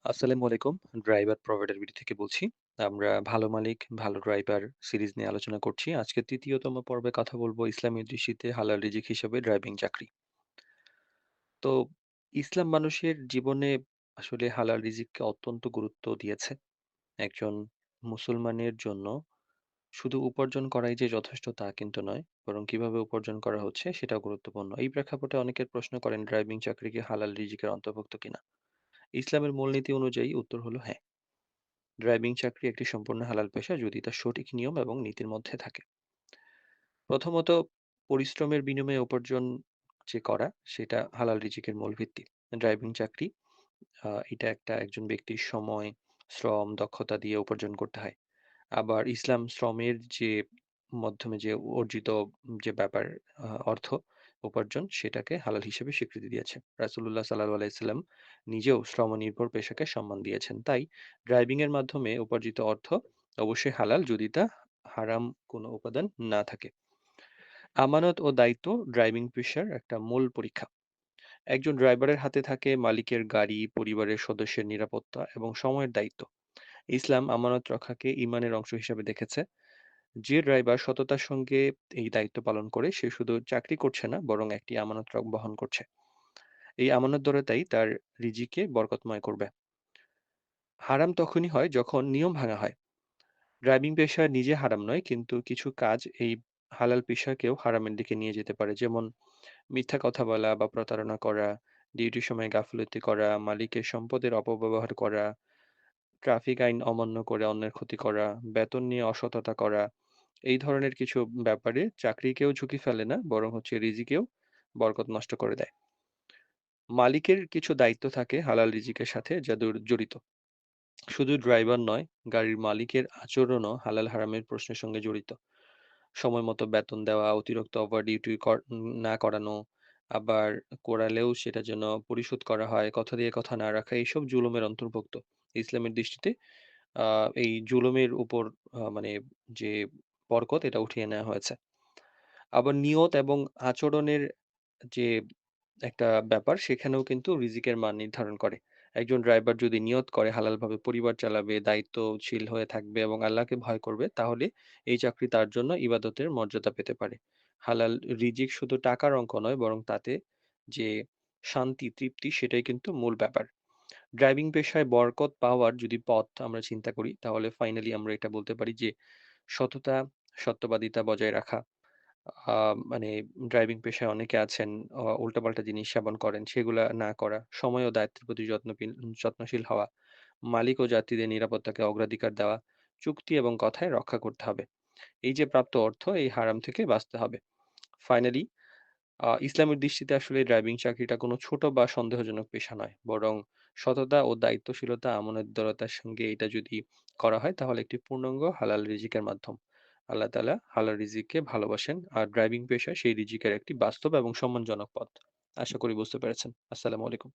আসসালামু আলাইকুম। Driver প্রvider BD থেকে বলছি। আমরা ভালো মালিক, ভালো ড্রাইভার সিরিজ নিয়ে আলোচনা করছি। আজকে ৩য় তম পর্বে কথা বলবো ইসলামের দৃষ্টিতে হালাল রিজিক হিসেবে ড্রাইভিং চাকরি। তো ইসলাম মানুষের জীবনে আসলে হালাল রিজিককে অত্যন্ত গুরুত্ব দিয়েছে। একজন মুসলমানের জন্য শুধু উপার্জন করাই যে যথেষ্ট তা কিন্তু নয়, বরং কিভাবে উপার্জন করা হচ্ছে সেটাও গুরুত্বপূর্ণ। এই প্রেক্ষাপটে অনেকের প্রশ্ন করেন ড্রাইভিং চাকরি কি হালাল রিজিকের অন্তর্ভুক্ত কিনা? ইসলামের মূলনীতি অনুযায়ী উত্তর হলো হ্যাঁ। ড্রাইভিং চাকরি একটি সম্পূর্ণ হালাল পেশা যদি তা সঠিক নিয়ম এবং নীতির মধ্যে থাকে। প্রথমত, পরিশ্রমের বিনিময়ে উপার্জন যে করা সেটা হালাল রিজিকের মূল ভিত্তি। ড্রাইভিং চাকরি এটা একজন ব্যক্তির সময়, শ্রম, দক্ষতা দিয়ে উপার্জন করতে হয়। আবার ইসলাম শ্রমের যে মাধ্যমে যে অর্জিত যে ব্যাপার অর্থ উপার্জন সেটাকে হালাল হিসেবে স্বীকৃতি দিয়েছে। রাসূলুল্লাহ সাল্লাল্লাহু আলাইহি সাল্লাম নিজেও শ্রমনির্ভর পেশাকে সম্মান দিয়েছেন। তাই ড্রাইভিং এর মাধ্যমে উপার্জিত অর্থ অবশ্যই হালাল যদি তা হারাম কোনো উপাদান না থাকে। আমানত ও দায়িত্ব ড্রাইভিং পেশার একটা মূল পরীক্ষা। একজন ড্রাইভারের হাতে থাকে মালিকের গাড়ি, পরিবারের সদস্যের নিরাপত্তা এবং সময়ের দায়িত্ব। ইসলাম আমানত রক্ষাকে ঈমানের অংশ হিসেবে দেখেছে। যে ড্রাইভার সততার সঙ্গে এই দায়িত্ব পালন করে সে শুধু চাকরি করছে না বরং একটি আমানত বহন করছে। এই আমানতদারতাই তার রিজিকে বরকতময় করবে। হারাম তখনই হয় যখন নিয়ম ভাঙা হয়। ড্রাইভিং পেশা নিজে হারাম নয়, কিন্তু কিছু কাজ এই হালাল পেশাকেও হারামের দিকে নিয়ে যেতে পারে। যেমন মিথ্যা কথা বলা বা প্রতারণা করা, ডিউটির সময় গাফিলতি করা, মালিকের সম্পদের অপব্যবহার করা, ট্রাফিক আইন অমান্য করে অন্যের ক্ষতি করা, বেতন নিয়ে অসততা করা। এই ধরনের কিছু ব্যাপারে চাকরিকেও ঝুঁকি ফেলে না, বরং হচ্ছে রিজিকেও বরকত নষ্ট করে দেয়। মালিকের কিছু দায়িত্ব থাকে হালাল রিজিকের সাথে যা জড়িত। শুধু ড্রাইভার নয়, গাড়ির মালিকের আচরণও হালাল হারামের প্রশ্নের সঙ্গে জড়িত। সময় মতো বেতন দেওয়া, অতিরিক্ত ওভার ডিউটি না করানো, আবার করালেও সেটা যেন পরিশোধ করা হয়, কথা দিয়ে কথা না রাখা, এইসব জুলুমের অন্তর্ভুক্ত। ইসলামের দৃষ্টিতে এই জুলুমের উপর মানে যে বরকত এটা উঠিয়ে নেওয়া হয়েছে। আবার নিয়ত এবং আচরণের যে একটা ব্যাপার সেখানেও কিন্তু রিজিকের মান নির্ধারণ করে। একজন ড্রাইভার যদি নিয়ত করে হালালভাবে পরিবার চালাবে, দায়িত্বশীল হয়ে থাকবে এবং আল্লাহকে ভয় করবে, তাহলে এই চাকরি তার জন্য ইবাদতের মর্যাদা পেতে পারে। হালাল রিজিক শুধু টাকার অঙ্ক নয়, বরং তাতে যে শান্তি, তৃপ্তি সেটাই কিন্তু মূল ব্যাপার। ড্রাইভিং পেশায় বরকত পাওয়ার যদি পথ আমরা চিন্তা করি, তাহলে ফাইনালি আমরা এটা বলতে পারি যে সততা, সত্যবাদিতা বজায় রাখা। আ মানে ড্রাইভিং পেশায় অনেকে আছেন উল্টাপাল্টা জিনিস সেবন করেন, সেগুলা না করা, সময় ও দায়িত্বের প্রতি যত্নশীল হওয়া, মালিক ও যাত্রীদের নিরাপত্তাকে অগ্রাধিকার দেওয়া, চুক্তি এবং কথায় রক্ষা করতে হবে। এই যে প্রাপ্ত অর্থ এই হারাম থেকে বাঁচতে হবে। ফাইনালি ইসলামের দৃষ্টিতে আসলে ড্রাইভিং চাকরিটা কোনো ছোট বা সন্দেহজনক পেশা নয়। বরং সততা ও দায়িত্বশীলতা, আমানতদারতার সঙ্গে এটা যদি করা হয় তাহলে একটি পূর্ণাঙ্গ হালাল রিজিকের মাধ্যম। আল্লাহ তাআলা হালাল রিজিককে ভালোবাসেন। আর ড্রাইভিং পেশা সেই রিজিকের একটি বাস্তব এবং সম্মানজনক পথ। আশা করি বুঝতে পেরেছেন। আসসালামু আলাইকুম।